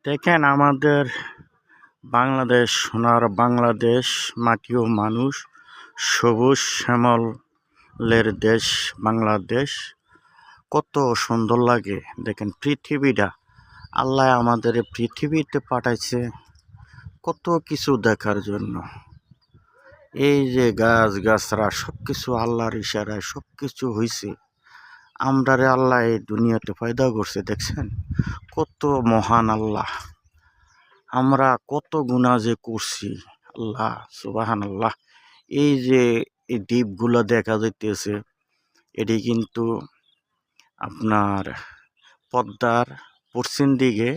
দেখেন আমাদের বাংলাদেশ, সোনার বাংলাদেশ, মাটি ও মানুষ, সবুজ শ্যামলের দেশ বাংলাদেশ। কত সুন্দর লাগে দেখেন পৃথিবীটা। আল্লাহ আমাদের এই পৃথিবীতে পাঠাইছে কত কিছু দেখার জন্য। এই যে গাছ গাছরা সবকিছু আল্লাহর ইশারায় সবকিছু হইছে। আমরারে আল্লাহ এই দুনিয়াতে পয়দা করছে, দেখছেন কত মহান আল্লাহ। আমরা কত গুনাহ যে করছি, আল্লাহ সুবহানাল্লাহ। এই যে এই দ্বীপগুলো দেখা যাইতেছে, এটি কিন্তু আপনার পদ্মার পশ্চিম দিকে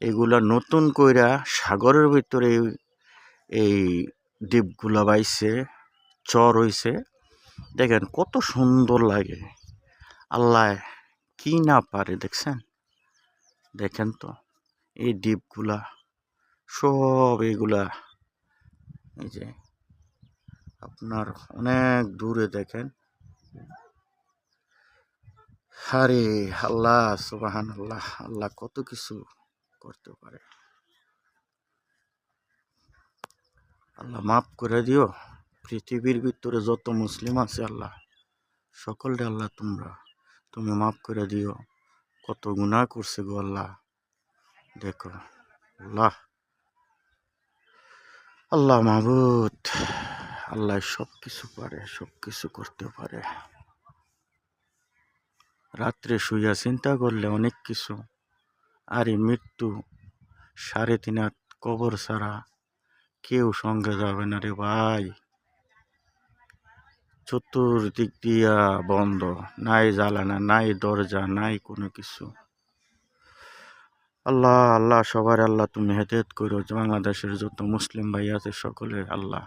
এগুলা নতুন কইরা সাগরের ভিতরে এই দ্বীপগুলা বাইছে, চর হইছে। দেখেন কত সুন্দর লাগে। আল্লাহ কি না পারে, দেখছেন, দেখেন তো এই দ্বীপগুলা সব এগুলা এই যে আপনার অনেক দূরে দেখেন। আরে আল্লাহ সুবহানাল্লাহ, আল্লাহ কত কিছু করতে পারে। আল্লাহ মাফ করে দিও পৃথিবীর ভিতরে যত মুসলিম আছে, আল্লাহ সকলকে আল্লাহ তুমি মাফ করে দিও। কত গুনাহ করছে গো আল্লাহ। দেখো আল্লাহ, আল্লাহ মাবুদ, আল্লাহ সব কিছু পারে, সব কিছু করতে পারে। রাত্রে শুইয়া চিন্তা করলে অনেক কিছু। আর এই মৃত্যু, 3.5 হাত কবর ছাড়া কেউ সঙ্গে যাবে না রে ভাই। চতুর্দিক দিয়া বন্ধ, নাই জ্বালানা, নাই দরজা, নাই কোনো কিছু। আল্লাহ আল্লাহ সবার আল্লাহ তুমি হেদায়েত করো। বাংলাদেশের যত মুসলিম ভাই আছে সকলে আল্লাহ